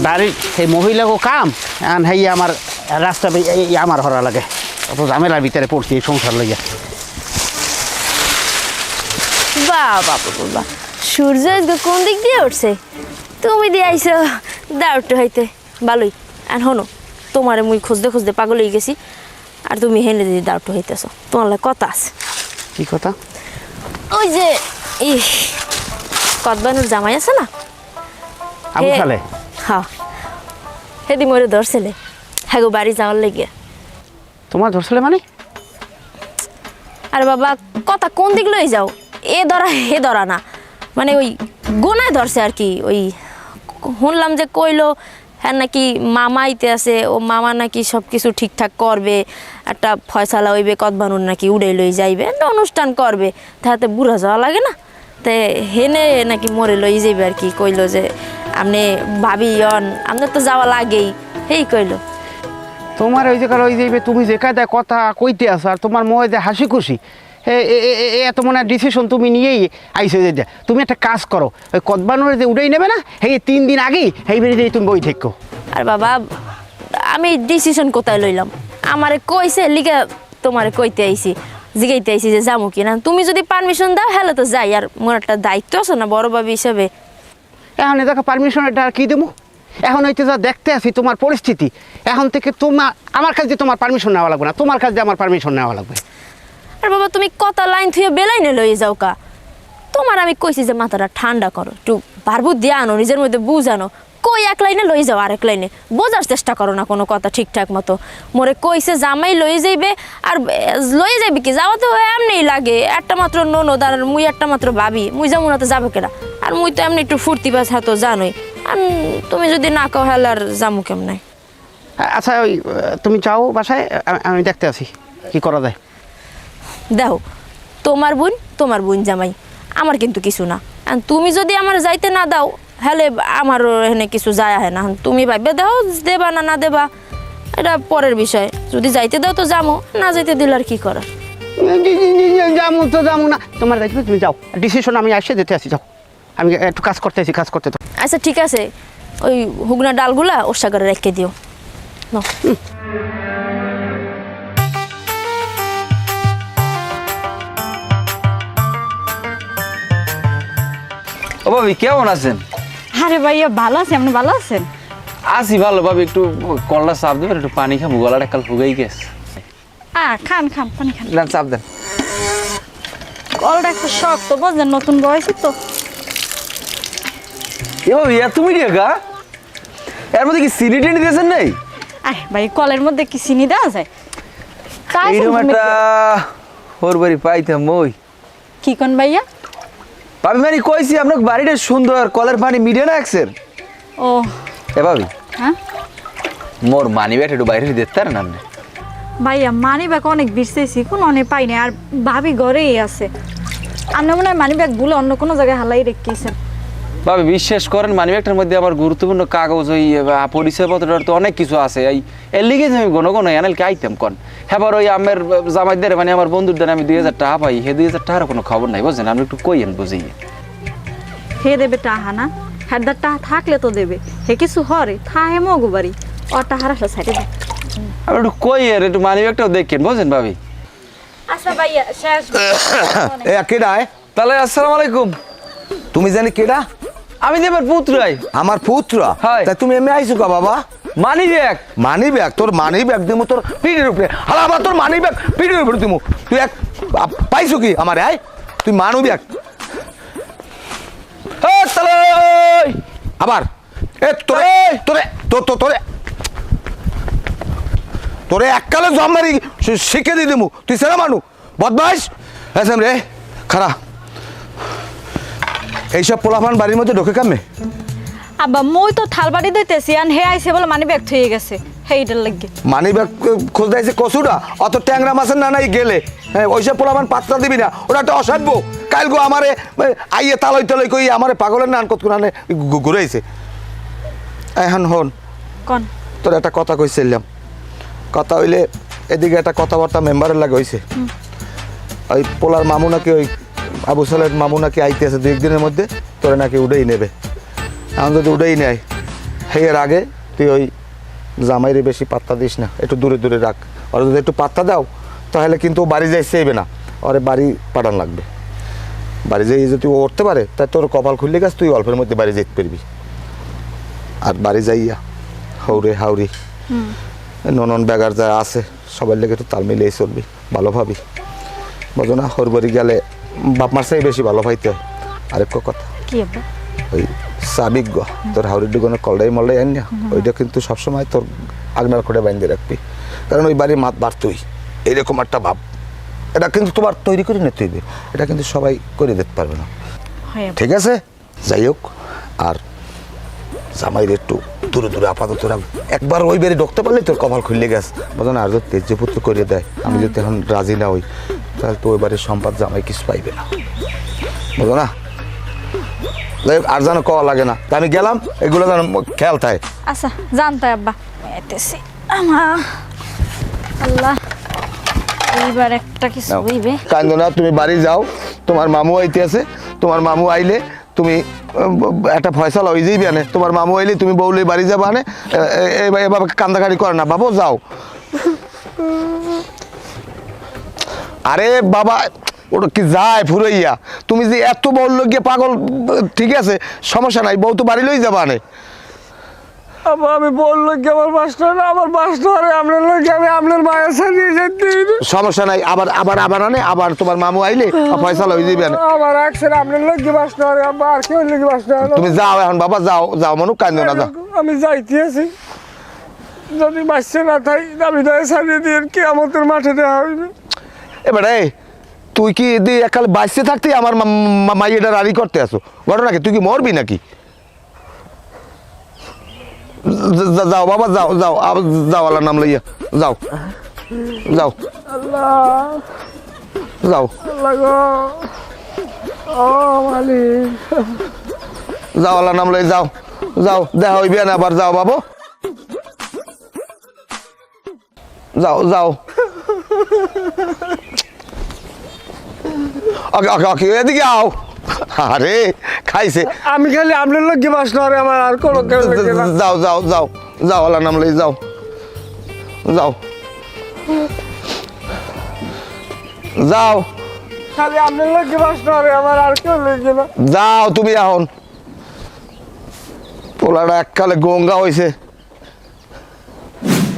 বাড়ি সেই মহিলাকে কাম এখন সেই আমার রাস্তা আমার হরা লাগে অত ঝামেলার ভিতরে পড়ছি এই সংসার লইয়া। বাহ বাবা বাবা, সূর্য আজকে কোন দিক দিয়ে উঠছে? তুমি দিয়ে আইসো দাউটটা হইতে ভালোই। আর হনো, তোমার মুই খুঁজতে খুঁজতে পাগল হয়ে গেছি, আর তুমি হেনে দিয়ে দাউটটা হইতেছ। তোমার লাগে কথা আছে। কি কথা? ওই যে কদবানুর জামাই আছে না, আবু সালে? হ্যাঁ, সেদিন মরে ধরছিলে, হ্যাঁ গো বাড়ি যাওয়ার লেগে। তোমার ধরছিলে মানে? আরে বাবা, কথা কোন দিক লই যাও? এ ধরা হে ধরা না, মানে ওই গোনায় ধরছে আর কি। ওই শুনলাম যে কইলো হ্যাঁ নাকি মামা আইতে আছে, ও মামা নাকি সব কিছু ঠিকঠাক করবে, একটা ফয়সালা হইবে, কদবানুর নাকি উড়ে লই যাইবে, একটা অনুষ্ঠান করবে, তাহাতে বুড়া যাওয়া লাগে না, তে হেনে নাকি মরে লই যাইবে আর কি। কইলো যে আপনি ভাবি অন, আপনার তো যাওয়া লাগেই, সেই কইলো। তোমার ওই জায়গার ওই যাইবে, তুমি যে কায়দায় কথা কইতে আছো আর তোমার মনে যে হাসি খুশি, এত মনে হয় ডিসিশন তুমি নিয়েই আইসো। যে তুমি একটা কাজ করো, ওই কদবানুরে যে উঠেই নেবে না, এই 3 দিন আগেই এই বেরিয়ে তুমি বই থেকো। আর বাবা, আমি ডিসিশন কোথায় লইলাম? আমারে কইছে লিগে তোমারে কইতে আইছি, জিগাইতে আইছি যে যাবো কিনা। তুমি যদি পারমিশন দাও হ্যালো তো যাই, আর মোর একটা দায়িত্ব আছে না বড় ভাবি হিসাবে। এখন দেখো পারমিশন এটা আর কী দেবো? এখন হইতে যা দেখতে আছি তোমার পরিস্থিতি, এখন থেকে আমার কাছে তোমার পারমিশন নেওয়া লাগবে না, তোমার কাছে আমার পারমিশন নেওয়া লাগবে। আর বাবা, তুমি কত লাইন থুয়ে বেলাইনে লই যাও কা? তোমার আমি কইছি যে মাথাটা ঠান্ডা করো, একটু ভারবুদ্ধি আনো, নিজের মধ্যে বুঝানো। কই এক লাইনে লই যাও, আরেক লাইনে বোঝার চেষ্টা করো না কোনো কথা ঠিকঠাক মতো। মোরে কইছে জামাই লই যাইবে, আর লই যাইবে কি, যাওয়া তো এমনি লাগে। একটা মাত্র ননদ আর মুই একটা মাত্র ভাবি, মুই যাবো না তো যাবে কেনা? আর মুই তো এমনি একটু ফুর্তি বাস তো জানোই। আর তুমি যদি না কও হ্যাঁ আর যামু কেমন? আচ্ছা ওই তুমি যাও বাসায়, আমি দেখতে আছি কি করা যায়। দেখো, তোমার বোন জামাই, আমার কিন্তু কিছু না। আর তুমি যদি আমার যাইতে না দাও হলে আমার এখানে কিছু যায় আহে না। তুমি ভাববে দাও দেবা না না দেবা, এটা পরের বিষয়। যদি যাইতে দাও তো যামো, না যাইতে দিলে আর কি করার। যাবো তো যাবো না, তোমার দায়িত্ব, তুমি যাও। ডিসিশন আমি আসে যেতে আসি, যাও। আমি একটু কাজ করতে আছি, কাজ করতে। আচ্ছা ঠিক আছে, ওই হুগনা ডালগুলা ওর সাগরে রেখে দিও। ও ভাবি কেমন আছেন? আরে ভাইয়া ভালো আছি, আপনি ভালো আছেন? আছি ভালো ভাবি, একটু কলটা চাপ দেবেন, একটু পানি খাবো, গলাটা কাল ফুগাই গেছে। খান খান, পানি খান। না চাপ দেন। কলটা একটু শক্ত, বুঝলেন, নতুন বয়সে তো। এ ভাবি তুমি রেখা এর মধ্যে কি চিনি টেনি দিয়েছেন নাই? ভাই কলের মধ্যে কি চিনি দেওয়া যায়? এইরকম একটা ওর বাড়ি পাইতাম ওই। কি কোন ভাইয়া? ভাবি মানে কইছি আপনার বাড়িটা সুন্দর, কলের পানি মিডিয়া না একসের। ও এ ভাবি, হ্যাঁ মোর মানি ব্যাগ একটু বাইরে দিতে পারেন আপনি? ভাইয়া মানি ব্যাগ অনেক বিরছেছি, কোনো অনেক পাই না, আর ভাবি ঘরেই আছে। আপনি মনে হয় মানি ব্যাগ ভুলে অন্য কোনো জায়গায় হালাই রেখেছেন। ভাবি বিশ্বাস করেন, মানি ব্যাগটার মধ্যে আমার গুরুত্বপূর্ণ কাগজ, ওই পরিচয়পত্র তো অনেক কিছু আছে। এর লিগে আমি কোনো এনালকে আইতাম কন। হ্যাঁ ওই আমার জামাইদের মানে আমার বন্ধুদের আমি 2000 টাকা পাই, হে 2000 টাকার কোনো খবর নাই, বুঝছেন? আমি একটু কইয়েন বুঝিয়ে। হে দেবে টাহা না, হ্যাঁ টাহা থাকলে তো দেবে। হে কিছু হরে থাহে মগু বাড়ি, ওর টাহার আসলে সাইডে দেয়। আমি একটু কইয়ের, একটু মানি ব্যাগটাও দেখেন, বুঝছেন ভাবি? আচ্ছা ভাইয়া শেষ। এ কেডা? তাহলে আসসালামু আলাইকুম। তুমি জানি কেডা? আমি দেবার পুত্রাই। আমার পুত্র? হয়। তা তুমি এমনি আইছো কা বাবা? Money bag. Money bag? তোর মানি ব্যাগ দিমু তোর পিঠের উপরে। হালা আবার তোর মানি ব্যাগ পিঠের উপরে দিমু। তুই এক পাইছো কি আমার? আয় তুই মানু ব্যাগ আবার এ তোরে তোরে তোরে তোরে এককালে জম্মারি শিখে দিয়ে দিমু। তুই সেরা মানু বদমাইশ। এসেম রে খারা, এইসব পোলাপান বাড়ির মধ্যে ঢোকে কামে? আব্বা মই তো থালবাড়ি দিতেছি, আর হে আইছে বলে মানি ব্যাগ থয়ে গেছে, সেইটার লাগে। মানি ব্যাগ খোঁজ দিয়েছে কচুটা, অত ট্যাংরা মাছের না নাই গেলে। হ্যাঁ ওইসব পোলাপান পাত্তা দিবি না, ওরা একটা অসাধ্য। কাল গো আমারে আইয়ে তালই তালই কই আমারে পাগলের নান কত কোনানে ঘুরাইছে। এখন হন কোন তোর একটা কথা কইছিলাম, কথা হইলে এদিকে একটা কথাবার্তা মেম্বারের লাগে হইছে। ওই পোলার মামু নাকি, ওই আবু সালের মামু নাকি আইতে আছে 2 একদিনের মধ্যে, তোরে নাকি উঠেই নেবে। এখন যদি উঠেই নেয় এর আগে তুই ওই জামাইরে বেশি পাত্তা দিস না, একটু দূরে দূরে রাখ। ওরা যদি একটু পাত্তা দাও তাহলে কিন্তু ও বাড়ি যাই চাইবে না, ওরে বাড়ি পাঠান লাগবে। বাড়ি যাই যদি ও উঠতে পারে তাই তোর কপাল খুললে গেছ, তুই অল্পের মধ্যে বাড়ি যেতে পারবি। আর বাড়ি যাইয়া হাউরে হাউরি ননন বেগার যা আছে সবার লেগে একটু তাল মিলিয়ে চলবি, ভালো ভাবি, বোঝো না? ওর বাড়ি গেলে বাপ মার চাই বেশি ভালো পাইতে হয়। আরেকটা কথা, কি আব্বা? ওই সাবিক গো তোর হাওড়ির দুগুনে কলডাই মলডাই আন না, ওইটা কিন্তু সবসময় তোর আগনার করে বাইন্ধে রাখবি, কারণ ওই বাড়ির মাত বাড়তই এইরকম একটা ভাব। এটা কিন্তু তোমার তৈরি করে নিতে হইবে, এটা কিন্তু সবাই করে দিতে পারবে না, হয় আব্বা। ঠিক আছে? যাই হোক, আর জামাইর একটু দূরে দূরে আপাতত রাখ, একবার ওই বাড়ি ঢুকতে পারলে তোর কপাল খুললে গেছে, বোঝো না? আর যদি তেজপুত্র করে দেয়, আমি যদি এখন রাজি না হই তাহলে তো ওই বাড়ির সম্পদ জামাই কিছু পাইবে না, বোঝো না? যাই হোক, আর যেন কওয়া লাগে না, তা আমি গেলাম, এগুলো যেন খেয়াল থাকে। আচ্ছা জানতাই আব্বা, এতেছি আমা আল্লাহ, এইবার একটা কিছু হইবে। কান্দো না, তুমি বাড়ি যাও, তোমার মামু আইতে আছে, তোমার মামু আইলে তুমি একটা ফয়সালা হয়ে যাইবে আনে, তোমার মামু আইলে তুমি বউলে বাড়ি যাবা আনে, এভাবে কান্দাকাটি করে না বাবু, যাও। আরে বাবা, ওটা কি যায় ফুরাইয়া, তুমি যে এত বড় লোক গিয়ে পাগল, ঠিক আছে সমস্যা নাই, বউ তো বাড়ি লই যাবা আনে। আমি বললো কি আমার মাস্টার, আমার মাস্টার আপনার লোক, আমি আপনার মায়ের সাথে যেতে সমস্যা নাই, আবার আবার আবার আনে, আবার তোমার মামু আইলে ফয়সালা হয়ে যাবে আনে। আমার একসাথে আপনার লোক মাস্টার, আর কেউ লোক মাস্টার। তুমি যাও এখন বাবা, যাও যাও, মানুষ কান্দো না, যাও। আমি যাইতে আছি, যদি বাঁচছে না তাই আমি তাই সারিয়ে দিয়ে কে আমাদের মাঠে দেওয়া হইবে। এবারে তুই কি একাল বাঁচতে থাকতে আমার মাইয়েটা রাড়ি করতে আসো, ঘটনা কি? তুই কি মরবি নাকি? যাও বাবা, যাও যাও, যাও, আল্লাহর নাম লইয়া যাও, যাও যাও, ও মালিক, যাও, আল্লাহর নাম লই যাও, যাও, দেখা হইবে না আবার, যাও বাবু, যাও যাও। ওকে ওকে ওকে, এদিকে আও। আরে খাইছে, আমি খালি আপনার লোক মাস্টার, আমার আর কোনো কেউ লাগে না। যাও যাও যাও, যাও, আল্লাহর নাম লই যাও, যাও যাও, খালি আপনার লোক মাস্টার, আমার আর কেউ লাগে না। যাও তুমি এখন। পোলাটা এককালে গঙ্গা হয়েছে।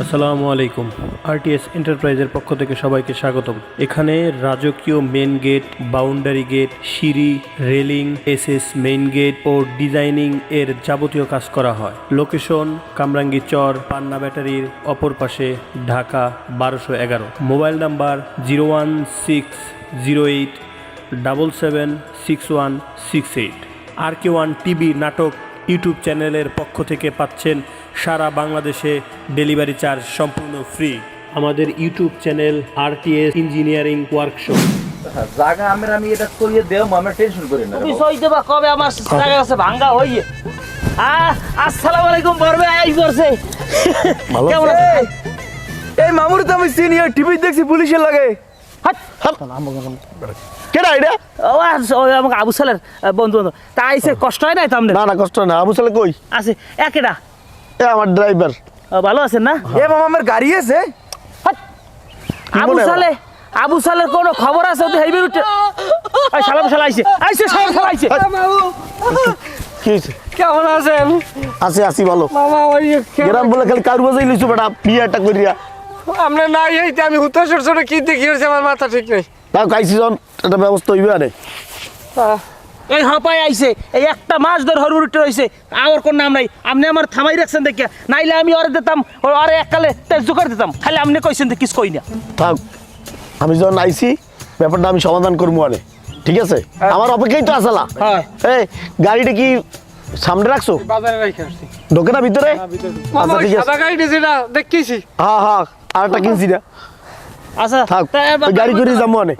আসসালামু আলাইকুম। আরটিএস এন্টারপ্রাইজের পক্ষ থেকে সবাইকে স্বাগতম। এখানে রাজকীয় মেন গেট, বাউন্ডারি গেট, সিঁড়ি, রেলিং, এসএস মেইন গেট ও ডিজাইনিং এর যাবতীয় কাজ করা হয়। লোকেশন কামরাঙ্গী চর, পান্না ব্যাটারির অপর পাশে, Dhaka 1211। Mobile number 01608776168। RK1 TV নাটক ইউটিউব চ্যানেলের পক্ষ থেকে পাচ্ছেন সারা বাংলাদেশে ডেলিভারি চার্জ সম্পূর্ণ ফ্রি। আমাদের YouTube channel RTS engineering workshop. জায়গা আমি এটা করিয়ে দেব, আমরা টেনশন করি না। তুমি সই দেবা কবে? আমার জায়গা আছে ভাঙ্গা হইয়ে। আসসালামু আলাইকুম, বরবে আই করছে। কেমন আছেন? এই মামুর তো আমি সিনিয়র টিভি দেখছি পুলিশের লাগে। কেডা এটা? ওই আমাকে আবু সালের বন্ধু বান্ধব। তা আইসে কষ্ট হয় নাই তো আপনার? না না, কষ্ট না। আবু সালে কই? আছে একেটা। এ আমার ড্রাইভার। ভালো আছেন না? এ মামা আমার গাড়ি আছে। আবু সালে, আবু সালের কোনো খবর আছে? ওদের হাইবে উঠে সালাম সালা আইছে, আইছে সালাম সালা আইছে। কি হয়েছে? কেমন আছেন? আছি আছি ভালো। মামা ওই গ্রাম বলে খালি কারু বাজাই লিছু বেটা, বিয়েটা করিয়া। আপনার নাই হইতে আমি হুতাশর ছোট কি দেখি হয়েছে, আমার মাথা ঠিক নেই। তাও কাইছি জন একটা ব্যবস্থা হইবে আরে। এই হাঁপাই আইছে, এই একটা মাস ধরে হরুর উঠে রয়েছে, আমার কোন নাম নাই। আপনি আমার থামাই রাখছেন দেখিয়া, নাইলে আমি ওরে দিতাম, ওরে এককালে তেজ করে দিতাম। খালি আপনি কইছেন যে কিছু কই না। থাক, আমি যখন আইছি ব্যাপারটা আমি সমাধান করবো আরে, ঠিক আছে? আমার অপেক্ষাই তো আসলা। হ্যাঁ। এই গাড়িটা কি সামনে রাখছো? বাজারে রাখি আসছি। ঢোকে না ভিতরে? মামা আচ্ছা ওই ঠিক আছে। সাদা গাড়িটা যেটা দেখেছি। হ্যাঁ হ্যাঁ, আর একটা কিনছি না। আচ্ছা থাক, ওই গাড়ি করে যাবো অনেক।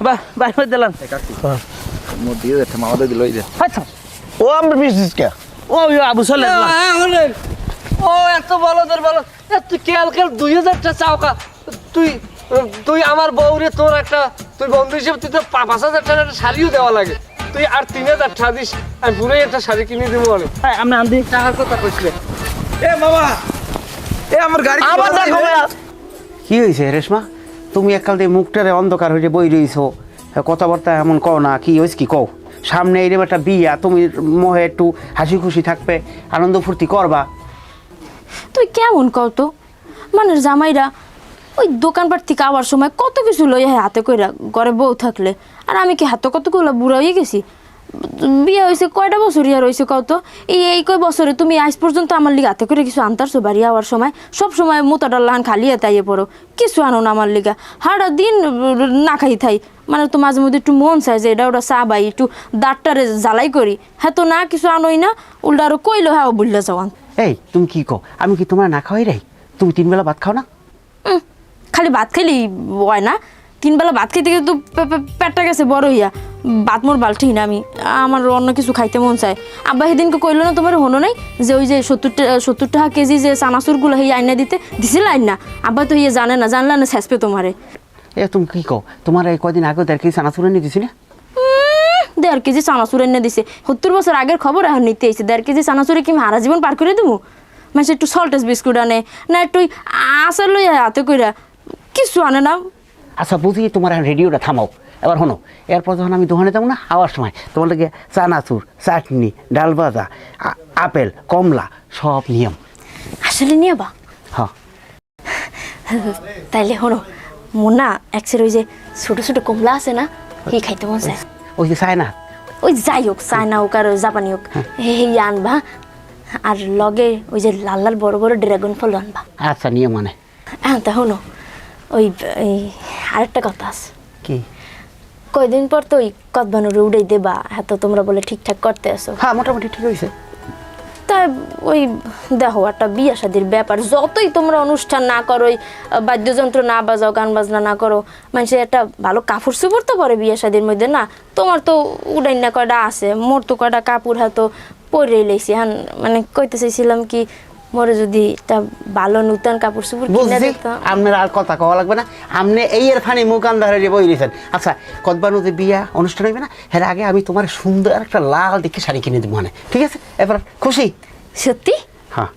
বাহ, বাইরে দিলাম। দিয়ে দে, মামাদের দিল ওই যে। আচ্ছা, ও আমরা বিশেষ কে? ওই আবু সালে ও এত বলদের বল, তুই কেল 2000টা চাওকা। তুই তুই আমার বউরে তোর একটা, তুই বন্ধু হিসেবে তুই তো 5000 টাকার একটা শাড়িও দেওয়া লাগে। তুই আর 3000 টাকা দিস, আমি পুরোই একটা শাড়ি কিনে দেবো অনেক। আপনি আনদি টাকার কথা কইছিলে। এ মামা এ আমার গাড়ি আবার দেখো ভাইয়া। কি হয়েছে রেশমা, তুমি এককাল দিয়ে মুখটারে অন্ধকার হয়ে বই রইছো, কথাবার্তা এমন কও না, কি হয়েছে কি কও? সামনে এইরকম একটা বিয়া, তুমি মোহে একটু হাসি খুশি থাকবে, আনন্দ ফুর্তি করবা। তুই কেমন কও তো, মানে জামাইরা ওই দোকানপাট থেকে আবার সময় কত কিছু লইয়া হাতে কইরা ঘরে বউ থাকলে, আর আমি কি হাতে কতগুলো বুড়া হয়ে গেছি? বিয়ে হয়েছে কয়টা বছর ইয়া রয়েছে কত? এই কয় বছরে তুমি আজ পর্যন্ত আমার লিগা হাতে করে কিছু আনতারছো বাড়ি আওয়ার সময়? সব সময় মোটা ডাল্লাহান খালি তাইয়ে পড়ো, কিছু আনো না আমার লিগা, হাড়া দিন না খাই থাই। মানে তো মাঝে মধ্যে একটু মন চায় যে এটা ওটা চা বাই একটু দাঁতটারে জ্বালাই করি, হ্যাঁ তো না কিছু আনোই না, উল্টা আরো কইলো হ্যাঁ বুঝলে যাওয়ান। এই তুমি কি কও, আমি কি তোমার না খাওয়াই রাই? তুমি 3 বেলা ভাত খাও না? খালি ভাত খাইলেই হয় না, 3 বেলা ভাত খাইতে কিন্তু পেটটা গেছে বড় হইয়া, ভাত মোর বালটি না, আমি আমার অন্য কিছু খাইতে মন চায়। আব্বা সেদিনকে কইলো না তোমার হনো নাই যে ওই যে 70 টাকা কেজি যে চানাচুরগুলো হইয়া আইনা দিছিল আইনা? আব্বা তো ইয়ে জানে না, জানলে না শেষপে তোমারে। এ তুমি কি কও, তোমার এই কয়দিন আগে 1.5 কেজি চানাচুর এনে দিছিলে? 1.5 কেজি চানাচুর এনে দিছে, 70 বছর আগের খবর এখন নিতে এসে 1.5 কেজি চানাচুরে কি হারা জীবন পার করে দেবো? মানে একটু সল্টেজ বিস্কুট আনে না, একটু আচার লইয়া হাতে কইরা, কিছু আনে না। আচ্ছা বুঝি, তোমার রেডিওটা থামাও এবার। শোনো, এরপর যখন আমি দোকানে যাবো না আওয়ার সময়, তোমার লাগে চানাচুর, চাটনি, ডাল ভাজা, আপেল, কমলা সব নিয়ম। আসলে নিয়ে বা হ্যাঁ, তাইলে হনো মোনা একসের ওই যে ছোট ছোট কমলা আছে না, কি খাইতে মন চায়? ওই যে চায় না, ওই যাই হোক, চায়না হোক আর জাপানি হোক, এই আনবা। আর লগে ওই যে লাল লাল বড় বড় ড্রাগন ফল আনবা। আচ্ছা নিয়ম মানে হ্যাঁ তা হনো, ওই আরেকটা কথা আছে। কি? কয়দিন পর তো ওই কদবানুরে উড়াই দেবা, হ্যাঁ তো তোমরা বলে ঠিকঠাক করতে আসো। হ্যাঁ মোটামুটি ঠিক হয়েছে। তা ওই দেখো একটা বিয়ে শাদির ব্যাপার, যতই তোমরা অনুষ্ঠান না করো, ওই বাদ্যযন্ত্র না বাজাও, গান বাজনা না করো, মানুষের একটা ভালো কাপড় চোপড় তো পরে বিয়ে শাদির মধ্যে না? তোমার তো উড়াই না কয়টা আছে, মোর তো কয়টা কাপড় হ্যাঁ তো পরে লেছি। হ্যাঁ মানে কইতে চাইছিলাম কি, মোরে যদি একটা ভালো নূতন কাপড় চোপড় কিনে বুঝছি, দিত। আপনার আর কথা কওয়া লাগবে না, আপনি এই এর ফানি মুখ আন্দারে বই দিয়েছেন। আচ্ছা কদবানু যে বিয়া অনুষ্ঠান হইবে না, এর আগে আমি তোমার সুন্দর একটা লাল দেখে শাড়ি কিনে দেবো, মানে ঠিক আছে? এবার খুশি? সত্যি? হ্যাঁ।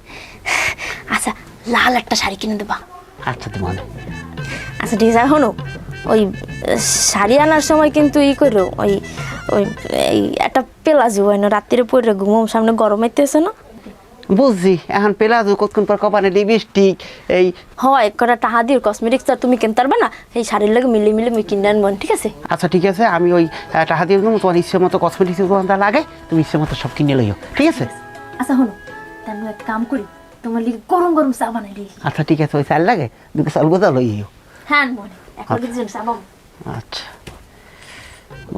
আচ্ছা লাল একটা শাড়ি কিনে দেবা। আচ্ছা তোমার আচ্ছা ঠিক আছে, হনো ওই শাড়ি আনার সময় কিন্তু ই করো, ওই ওই এই একটা পেলাজো হয় না, রাত্রিরে পরে ঘুমো, সামনে গরম আইতেছে না? বুঝছি, এখন পেলাজো কতক্ষণ পর কপানে লিপস্টিক এই হয় কটা টাহা দিয়ে কসমেটিক্স আর তুমি কিনতে পারবে না, এই শাড়ির লাগে মিলে মিলে আমি কিনে আনবো, ঠিক আছে? আচ্ছা ঠিক আছে, আমি ওই টাকা দিয়ে দেবো, তোমার ইচ্ছে মতো কসমেটিক্স দোকানটা লাগে, তুমি ইচ্ছে মতো সব কিনে লইও, ঠিক আছে? আচ্ছা হনো, তাহলে এক কাম করি, তোমার লিগে গরম গরম চা বানাই দিই। আচ্ছা ঠিক আছে, ওই চাল লাগে 2 চাল গোদা লইও। হ্যাঁ মনে এখন চা বাবু। আচ্ছা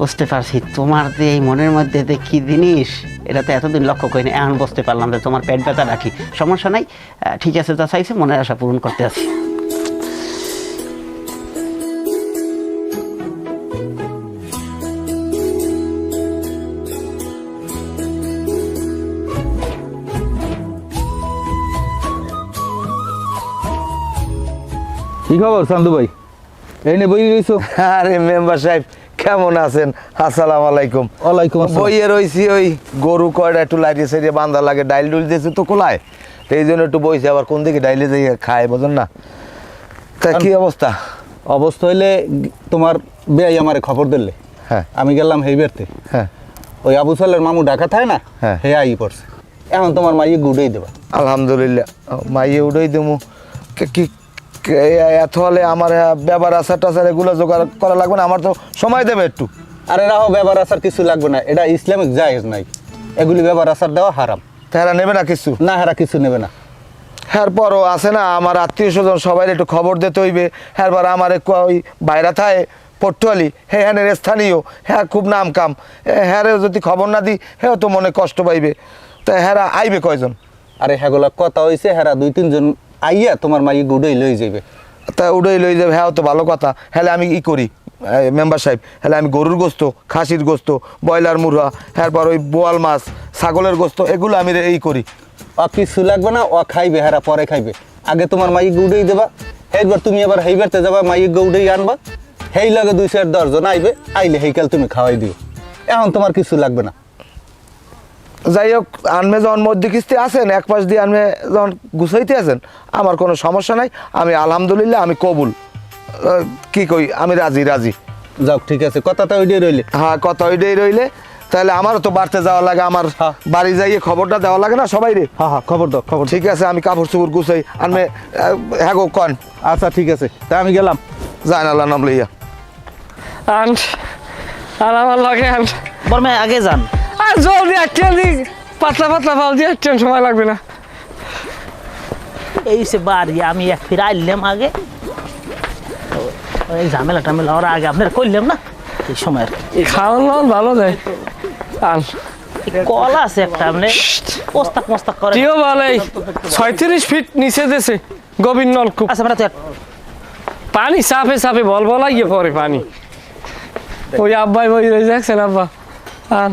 বুঝতে পারছি, তোমার যে এই মনের মধ্যে যে কী জিনিস, এটা তো এতদিন লক্ষ্য করিনি, এখন বুঝতে পারলাম যে তোমার পেট ব্যথা রাখি, সমস্যা নাই, ঠিক আছে, যা চাইছে মনের আশা পূরণ করতে আছি। কি খবর চান্দু ভাই, এই নে বই রইছো? আরে মেম্বার সাহেব কেমন আছেন? আসসালামু আলাইকুম। ওয়ালাইকুম আসসালাম। বইয়ে রইছি, ওই গরু কয়টা একটু লাইটে সাইডে বান্ধা লাগে, ডাইল ডুল দিয়েছে তো কোলায়, তো এই জন্য একটু বইছে, আবার কোন দিকে ডাইলে যাই খায় বোঝেন না। তা কি অবস্থা? অবস্থা হইলে তোমার বেয়াই আমারে খবর দিলে, হ্যাঁ আমি গেলাম হেইবেরতে, হ্যাঁ ওই আবু সালের মামু ঢাকা থাকে না, হ্যাঁ। হে আই পড়ছে, এখন তোমার মাইয়ে গুড়েই দেবা। আলহামদুলিল্লাহ, মাইয়ে উড়াই দেবো। কি এত হলে আমার ব্যবহার আচার টাচার এগুলো জোগাড় করা লাগবে না? আমার তো সময় দেবে একটু। আরে রাহো, ব্যবহার আচার কিছু লাগবে না, এটা ইসলামিক জায়েজ নাই, এগুলি ব্যবহার আচার দেওয়া হারাম। তারা নেবে না কিছু? না, হেরা কিছু নেবে না। হ্যাঁ পরও আছে না, আমার আত্মীয় স্বজন সবাই একটু খবর দিতে হইবে। হ্যাঁ আমার ওই বাইরা থায় পটুয়ালি, হ্যাঁ হ্যাঁ স্থানীয়, হ্যাঁ খুব নাম কাম, হ্যাঁ যদি খবর না দিই হ্যাঁ তো মনে কষ্ট পাইবে। তা হ্যাঁ আইবে কয়জন? আরে হ্যাঁগুলা কথা হয়েছে, হেরা 2-3 জন আইয়া তোমার মাইয়ে গুড়েই লই যাইবে। তা উড়েই লই যাবে, হ্যাঁ তো ভালো কথা। হ্যাঁ আমি ই করি মেম্বার সাহেব, হ্যাঁ আমি গরুর গোস্ত, খাসির গোস্ত, ব্রয়লার মুরগা, হ্যাঁ পর ওই বোয়াল মাছ, ছাগলের গোস্ত, এগুলো আমি এই করি। ও কিছু লাগবে না, ও খাইবে, হেরা পরে খাইবে। আগে তোমার মাইয়ে গুড়েই দেবা, এইবার তুমি আবার হেইবারতে যাবা, মাইয়ে গুড়েই আনবা, হেই লাগে 2-4-10 জন আইবে, আইলে হেইকাল তুমি খাওয়াই দিও, এখন তোমার কিছু লাগবে না। যাই হোক আনমে যখন মধ্য কিস্তি আছেন এক পাশ দিয়ে আনমে যখন গুছাইতে আছেন আমার কোনো সমস্যা নাই, আমি আলহামদুলিল্লাহ আমি কবুল। কি কই আমি রাজি রাজি। যাক ঠিক আছে, কথাটা ওইটাই রইলে। হ্যাঁ কথা ওইটাই রইলে, তাহলে আমারও তো বাড়তে যাওয়া লাগে, আমার হ্যাঁ। বাড়ি যাইয়ে খবরটা দেওয়া লাগে না সবাই রে। হ্যাঁ হ্যাঁ, খবর দাও খবর। ঠিক আছে আমি কাপড় চোপড় গুছাই আনমে। হ্যাঁ গো কন। আচ্ছা ঠিক আছে, তাই আমি গেলাম। যাই না নাম লইয়া। আর আমার লাগে বড় মেয়ে আগে যান। আর জলদি একটা দিক পাতলা পাতলা ফাল দিয়ে ট্রেন সময় লাগবে না। এই সে বাড়ি আমি এক ফিরে আইলাম আগে, এই ঝামেলা টামেলা ওরা আগে আপনার করলাম না এই সময়ের। খাওয়ান দাওয়ান ভালো দেয়। আর কল আছে একটা আপনি পোস্তাক মোস্তাক করে। টিও ভালো, 36 ফিট নিচে দেশে গভীর নলকূপ। আচ্ছা মানে পানি চাপে চাপে বল বলাইয়ে পরে পানি। ওই আব্বাই বই রয়ে যাচ্ছেন আব্বা। আর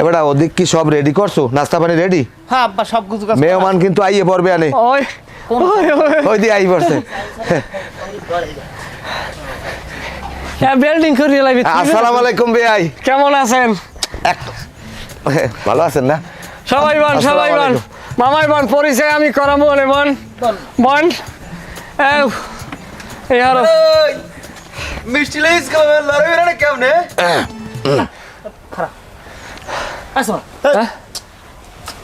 এবার ওদিক কি সব রেডি করছো? নাস্তা পানি রেডি? হ্যাঁ আব্বা সব কিছু কাজ মেহমান কিন্তু আইয়ে পড়বে আনে। ওই ওই দিয়ে আই পড়ছে। বিল্ডিং করিয়ে লাগবে। আসসালামু আলাইকুম বেআই। কেমন আছেন? ভালো আছেন না? সবাই বন সবাই বন মামাই বন পরিচয় আমি করাবো নে বন বন। এই আরো মিষ্টি লাইস খাবে লড়াই না কেমনে? আসো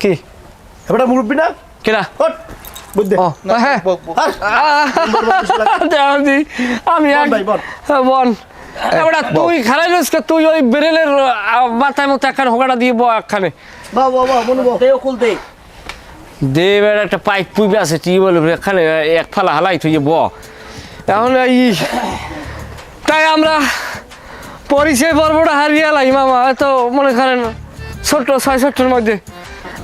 কি এবারে মুরব্বি না কেনা বুঝতে ও হ্যাঁ দেওয়াদি আমি বন এবার তুই খারাই রয়েছে, তুই ওই বেরেলের মাথায় মতো একখানে হোগাটা দিয়ে বো একখানে দেবের একটা পাইপ পুইবে আছে টিউবওয়েল এখানে এক ফালা হালাই তুই ব। এখন এই তাই আমরা পরিচয় পর্বটা হারিয়ে এলাই মামা, তো মনে করেন ছোট্ট ৬-৬টার মধ্যে।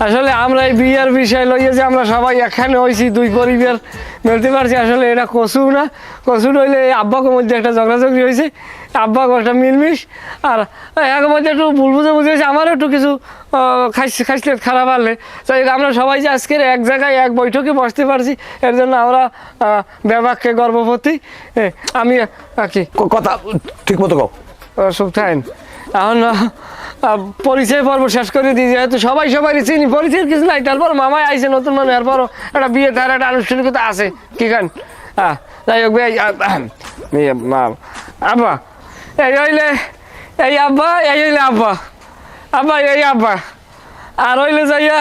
আসলে আমরা এই বিয়ের বিষয় লইয়ে যে আমরা সবাই এখানে হয়েছি, দুই পরিবার মিলতে পারছি। আসলে এটা কচু না, কচু নইলে এই আব্বাকের মধ্যে একটা ঝগড়াঝগড়ি হয়েছে, আব্বাকে একটা মিলমিশ। আর এর মধ্যে একটু ভুল বুঝে হয়েছে, আমারও একটু কিছু খাইসলে খারাপ আনলে। তাই আমরা সবাই যে আজকের এক জায়গায় এক বৈঠকে বসতে পারছি, এর জন্য আমরা ব্যাপারকে গর্ববতী। আমি কি কথা ঠিক মতো কও। সুখ থাকেন। এখন পরিচয় পর্ব শেষ করে দিই, যেহেতু সবাই সবাই চিনি, পরিচয়ের কিছু নাই। তারপর মামাই আইসে নতুন মানে, এরপরও একটা বিয়ে তার একটা আনুষ্ঠানিকতা আছে। কি খান? হ্যাঁ যাই হোক আব্বা এই হইলে এই আব্বা, এই হইলে আব্বা, আব্বা এই আব্বা। আর হইলে যাইয়া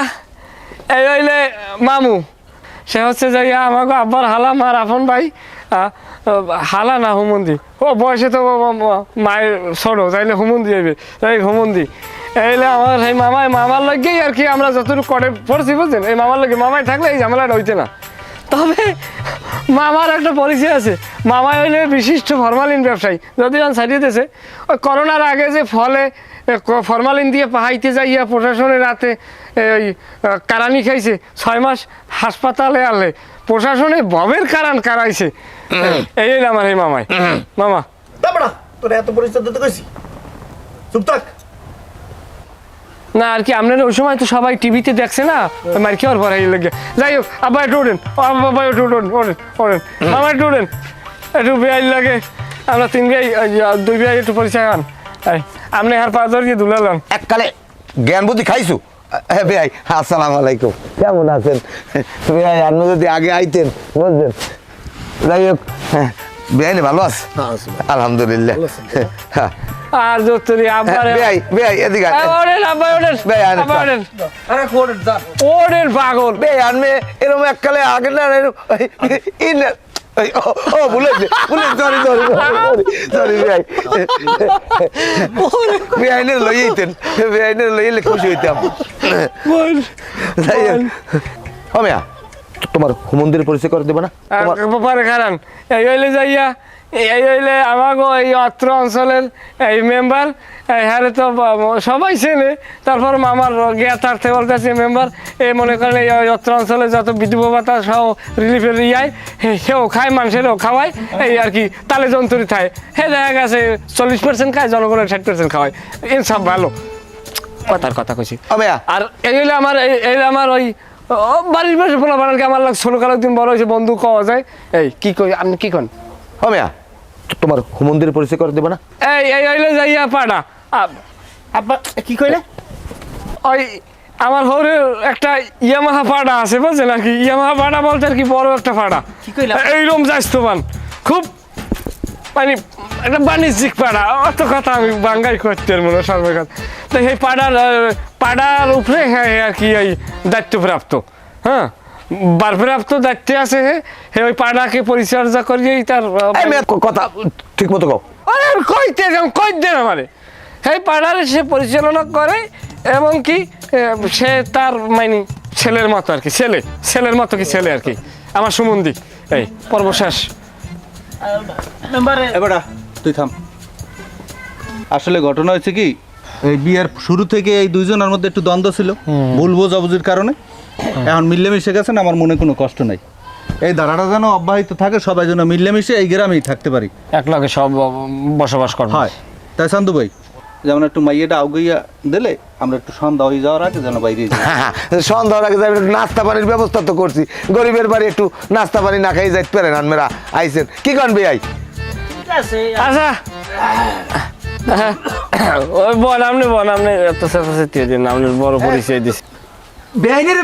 এই হইলে মামু, সে হচ্ছে যাইয়া আমাকে আব্বার হালা মার আপন ভাই। হালা না হুমন্দি, ও বয়সে তো মায়ের ছোটো, তাইলে হুমন্দি হইবে, তাই হুমন্দি। এইলে আমার এই মামার লগেই আর কি আমরা যতটুকু করে পড়ছি বুঝছেন, এই মামার লগে মামাই থাকলে এই ঝামেলাটা হইতে না। তবে মামার একটা পরিচয় আছে, মামাই হইলে বিশিষ্ট ফরমালিন ব্যবসায়ী। যদিও ছাড়িয়ে দিয়েছে ওই করোনার আগে যে ফলে ফরমালিন দিয়ে পাহাইতে যাইয়া প্রশাসনের রাতে ওই কারানি খাইছে, 6 মাস হাসপাতালে আনলে প্রশাসনে ববের কারান কারাইছে। এই আমার এই মামাই। মামা তোর এত পরিচয় দিতে কইছি, চুপ থাক। না আর কি আপনার ওই সময় তো সবাই টিভিতে দেখছে না, মার কি আর পরে লেগে। যাই হোক আব্বা একটু ওঠেন, বাবা একটু ওঠেন ওঠেন ওঠেন, মামা একটু ওঠেন, একটু বেআই লাগে। আমরা 3 ভাই 2 ভাই একটু পরিচয় হন। আপনি আর 5 ধরিয়ে দুলালাম এককালে জ্ঞান বুদ্ধি খাইছু? হ্যাঁ বেআই আসসালামু আলাইকুম, কেমন আছেন বেআই? আপনি যদি আগে আইতেন বুঝলেন। যাই হোক বেআই ভালো আছে? আলহামদুলিল্লাহ। হ্যাঁ আর যতরি আব্বা বেআই বেআই এদিকে ওঠেন, আব্বা ওঠেন, বেআই আব্বা ওঠেন, আরে কোড়ের যা ওঠেন পাগল। বেআই আনমে এরকম এককালে আগে না ও ভুলেছে সরি সরি সরি বেআই বেআইনে লইতেন, বেআইনে লইলে খুশি হইতাম। যাই হোক ও মিয়া তোমার হুমন্দির পরিচয় করে দেবে না? পরে খারান এই হইলে যাইয়া এই হইলে আমাকে এই অত্র অঞ্চলের এই মেম্বার, হ্যাঁ তো সবাই চেনে। তারপর মামার জ্ঞাতার্থে বলতেছে মেম্বার, এই মনে করেন এই অত্র অঞ্চলে যত বিধবা ভাতা সহ রিলিফের ইয়ায় সেও খায়, মানুষেরও খাওয়ায়, এই আর কি তালে যন্ত্রী খায়। হ্যাঁ দেখা গেছে 40% খায়, জনগণের 60% খাওয়ায়। সব ভালো কথার কথা কইছি। আর এই হইলে আমার আমার ওই বাড়ির পাশে পোলা বানানকে আমার লাগ ছোটো কালো দিন বড় হয়েছে, বন্ধু খাওয়া যায়। এই কি কই আপনি কি কন? ও মিয়া তোমার হুমন্দির পরিচয় করে দেবে না? এই হইলে যাইয়া পাড়া আব্বা কি কইলে ওই আমার হরে একটা ইয়ামাহা পাড়া আছে বুঝছেন আর কি ইয়ামাহা পাড়া বলতে আর কি বড় একটা পাড়া কি কইলা? এইরকম যাইস্তমান খুব মানে একটা বাণিজ্যিক পাড়া অত কথা আমি বাঙ্গাই করতে আর মনে সর্বকাল তো সেই পাড়ার উপরে হ্যাঁ আর কি এই দায়িত্বপ্রাপ্ত হ্যাঁ বারপ্রাপ্ত দায়িত্বে আছে হে ওই পাড়াকে পরিচর্যা করিয়েই তার এই মেয়ে কথা ঠিক মতো কও। আরে কই দেন আমারে এই পাড়ার সে পরিচালনা করে এবং কি সে তার মানে ছেলের মতো আর কি ছেলের মতো কি ছেলে আর কি আমার সুমন্দি এই পর্বশেষ মেম্বারে এবারে তুই থাম আসলে ঘটনা হয়েছে কি এই বিয়ের শুরু থেকে এই দুইজনের মধ্যে একটু দ্বন্দ্ব ছিল ভুল বোঝাবুঝির কারণে এখন মিলেমিশে গেছেন আমার মনে কোনো কষ্ট নাই এই ধারাটা যেন অব্যাহত থাকে সবাই যেন মিলেমিশে এই গ্রামেই থাকতে পারি একলাগে সব বসবাস করবে হয় তাই শান্তু ভাই যেমন একটু মাইয়েটা আউগাইয়া দিলে আমরা একটু সন্ধ্যা হয়ে যাওয়ার আগে যেন বাইরে যাই হ্যাঁ সন্ধ্যার আগে যাই, একটু নাস্তা পানির ব্যবস্থা তো করছি গরিবের বাড়ি একটু নাস্তা পানি না খাই যাইতে পারেন আনমেরা আইসেন কি কন ভাই ঠিক আছে আচ্ছা ওই বল আপনি এত চেঁচাচেঁচিয়ে দিন আপনি বড় পরিচয় দিচ্ছি বেআইনের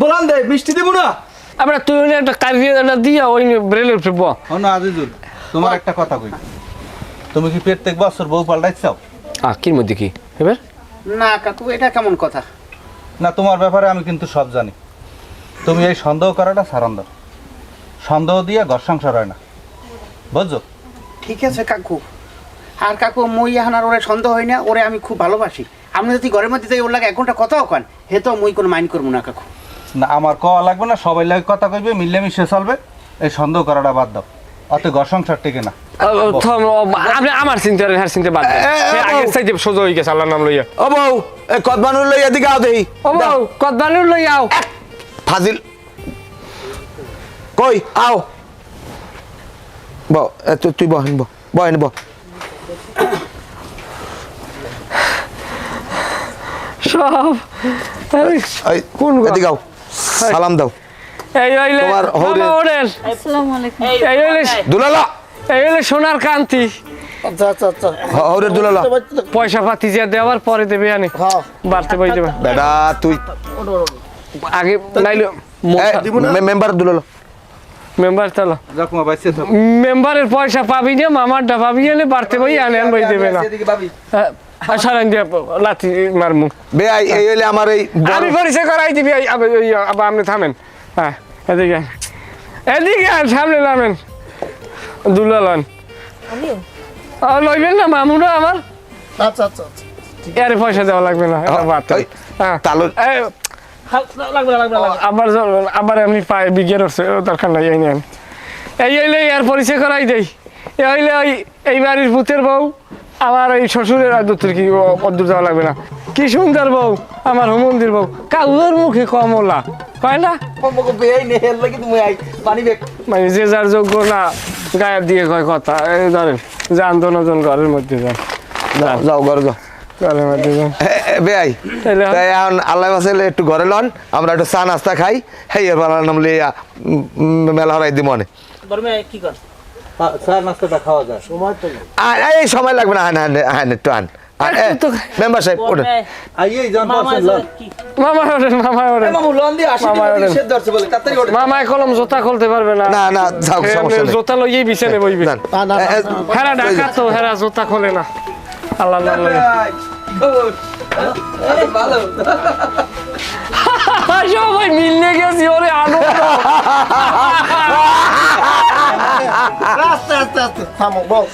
বলান দে মিষ্টি দেবো না আমরা তুই একটা কারিগর দিয়া ওই ব্রেলের ফিরব না আজিজুল তোমার একটা কথা কই তুমি কি প্রত্যেক বছর বউ পাল্টাইছাও কির মধ্যে কি এবার না কাকু এটা কেমন কথা? না তোমার ব্যাপারে আমি কিন্তু সব জানি তুমি এই সন্দেহ করাটা সারান দাও সন্দেহ দিয়ে ঘর সংসার হয় না বুঝছো ঠিক আছে কাকু। আর কাকু মই এখন আর ওরে সন্দেহ হয় না, ওরে আমি খুব ভালোবাসি। আপনি যদি ঘরের মধ্যে যাই ওর লাগে 1 ঘন্টা কথাও কন হে তো মই কোনো মাইন্ড করবো না কাকু। না আমার কওয়া লাগবে না সবাই লাগে কথা কইবে মিলেমিশে চলবে এই সন্দেহ করাটা বাদ দাও অত ঘর সংসার টেকে না আপনি আমার চিন্তা হ্যাঁ চিন্তা বাদ দেন। সে আগের চাইতে সোজা হয়ে গেছে আল্লাহর নাম লইয়া ও বউ এই কদমানুর লই এদিকে আও দেই ও বউ কদবানুর লই আও ফাজিল কই আও বউ তুই বহেন বহেন সব কোন এদিকে আও সালাম দাও এই হইলে তোমার হৌরে- মামা ওরেন আসসালামু আলাইকুম। এই হইলে দুলালা সোনার কান্তি হৌরে দুলালা পয়সা পাতি যা দেওয়ার পরে দেবে আনি বাড়তে বই দেবে বেটা তুই আগে নাইলে মেম্বার দুলালা মেম্বার তাহলে রাখমা বাইসে থাক মেম্বারের পয়সা পাবি না মামারটা পাবি এনে বাড়তে বই আনে বই দেবে না সারান দিয়ে লাথি মারমু বে এই হইলে আমার এই আমি পরিচয় করাই দিবি আবার আপনি থামেন হ্যাঁ এদিকে সামনে নামেন দুলালন লইবেন না মামুরা আমার এর পয়সা দেওয়া লাগবে না এটা বাদ ওই, তালু আবার এমনি পায়ে বিজ্ঞান দরকার নাই এই নেন এই হইলে এর পরিচয় করাই দেই এই হইলে এই বাড়ির ভূতের বউ আমার এই শ্বশুরের আদতের কি অদ্দূর যাওয়া লাগবে না কি সুন্দর বউ আমার হুমন্দির বউ কাউর মুখে কমলা কয় না মানে যে যার যোগ্য না গায়ের দিয়ে কয় কথা এই ধরেন যান দনজন ঘরের মধ্যে যান যাও ঘরে যাও ঘরের মধ্যে যান বেআই তাইলে তাই এখন আল্লাহ বাসাইলে একটু ঘরে লন আমরা একটু চা নাস্তা খাই হেই এর বানার নাম লিয়া মেলা হরাই দি মনে বর্মে কি কর স্যার নাস্তাটা খাওয়া যায় এই সময় লাগবে না হ্যাঁ একটু আন মেম্বার সাহেব ওঠেন বর্মে আইয়েই জান মামা পারছেন লন কি মামা ওরেন মামায় কলম জোতা খুলতে পারবে না না না যাও সমস্যা নেই জোতা লইয়েই বিছানে বইবে হেরা ঢাকা তো হেরা জোতা খোলে না আল্লাহ সবাই মিললে গেছি ওরে আনন্দ আস্তে আস্তে থামো বস